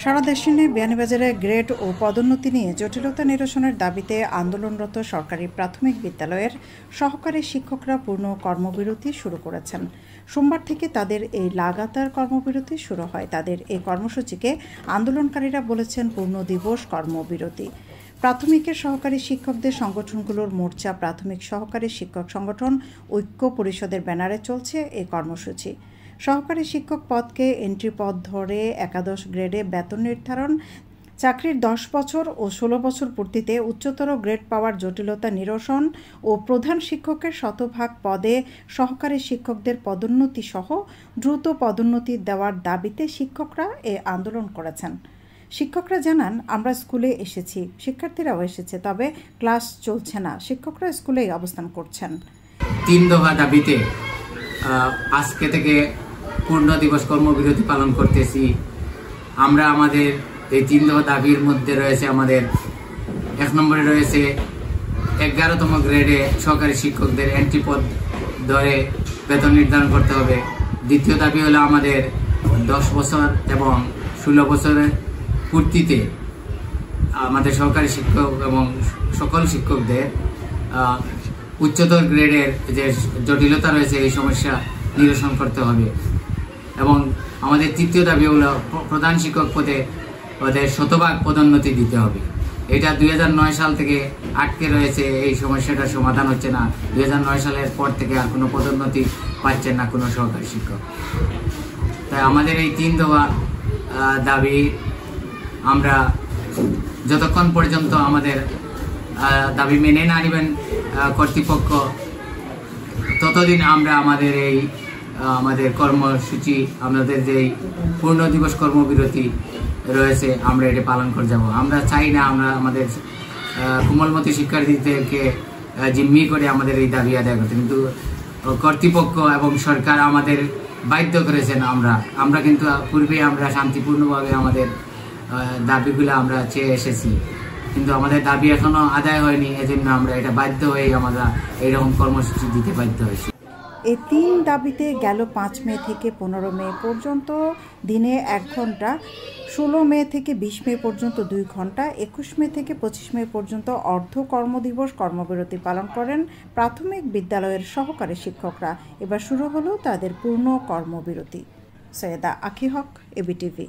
সারা দেশে নিয়ে বিয়ানীবাজারে গ্রেড ও পদোন্নতি নিয়ে জটিলতা নিরসনের দাবিতে আন্দোলনরত সরকারি প্রাথমিক বিদ্যালয়ের সহকারী শিক্ষকরা পূর্ণ কর্মবিরতি শুরু করেছেন। সোমবার থেকে তাদের এই লাগাতার কর্মবিরতি শুরু হয়। তাদের এই কর্মসূচিকে আন্দোলনকারীরা বলেছেন পূর্ণ দিবস কর্মবিরতি। প্রাথমিকের সহকারী শিক্ষকদের সংগঠনগুলোর মোর্চা প্রাথমিক সহকারী শিক্ষক সংগঠন ঐক্য পরিষদের ব্যানারে চলছে এই কর্মসূচি। সহকারী শিক্ষক পদকে এন্ট্রি পদ ধরে একাদশ গ্রেডে বেতন নির্ধারণ, চাকরির 10 বছর ও 16 বছর পূর্তিতে উচ্চতর গ্রেড পাওয়ার জটিলতা নিরসন ও প্রধান শিক্ষকের শতভাগ পদে সহকারী শিক্ষকদের পদোন্নতি সহ দ্রুত পদোন্নতি দেওয়ার দাবিতে শিক্ষকরা এ আন্দোলন করেছেন। শিক্ষকরা জানান, আমরা স্কুলে এসেছি, শিক্ষার্থীরাও এসেছে, তবে ক্লাস চলছে না, শিক্ষকরা স্কুলেই অবস্থান করছেন। 3 দফা দাবিতে আজকে থেকে পূর্ণ দিবস কর্মবিরতি পালন করতেছি। আমরা আমাদের এই 3 দফা দাবির মধ্যে রয়েছে, আমাদের 1 নম্বরে রয়েছে 11তম গ্রেডে সহকারী শিক্ষকদের এন্ট্রি পদ ধরে বেতন নির্ধারণ করতে হবে। দ্বিতীয় দাবি হলো আমাদের 10 বছর এবং 16 বছরের পূর্তিতে আমাদের সহকারী শিক্ষক এবং সকল শিক্ষকদের উচ্চতর গ্রেডের যে জটিলতা রয়েছে এই সমস্যা নিরসন করতে হবে। এবং আমাদের তৃতীয় দাবি হলো প্রধান শিক্ষক পদে ওদের শতভাগ পদোন্নতি দিতে হবে। এটা 2009 সাল থেকে আটকে রয়েছে, এই সমস্যাটার সমাধান হচ্ছে না। 2009 সালের পর থেকে আর কোনো পদোন্নতি পাচ্ছেন না কোনো সহকারী শিক্ষক। তাই আমাদের এই 3 দফা দাবি আমরা যতক্ষণ পর্যন্ত আমাদের দাবি মেনে না নেবেন কর্তৃপক্ষ, ততদিন আমরা আমাদের কর্মসূচি, আমাদের যে পূর্ণ দিবস কর্মবিরতি রয়েছে আমরা এটা পালন করে যাব। আমরা চাই না আমরা আমাদের কোমলমতি শিক্ষার্থীদেরকে জিম্মি করে আমাদের এই দাবি আদায় করতে, কিন্তু কর্তৃপক্ষ এবং সরকার আমাদের বাধ্য করেছেন। আমরা কিন্তু পূর্বে আমরা শান্তিপূর্ণভাবে আমাদের দাবিগুলো আমরা চেয়ে এসেছি, কিন্তু আমাদের দাবি এখনো আদায় হয়নি। এজন্য আমরা এটা বাধ্য হয়ে আমরা এরকম কর্মসূচি দিতে বাধ্য হয়েছি। এই 3 দাবিতে গেল 5 মে থেকে 15 মে পর্যন্ত দিনে 1 ঘন্টা, 16 মে থেকে 20 মে পর্যন্ত 2 ঘন্টা, 21 মে থেকে 25 মে পর্যন্ত অর্ধ কর্মদিবস কর্মবিরতি পালন করেন প্রাথমিক বিদ্যালয়ের সহকারী শিক্ষকরা। এবার শুরু হলো তাদের পূর্ণ কর্মবিরতি। সৈয়দা আখি হক, এবিটিভি।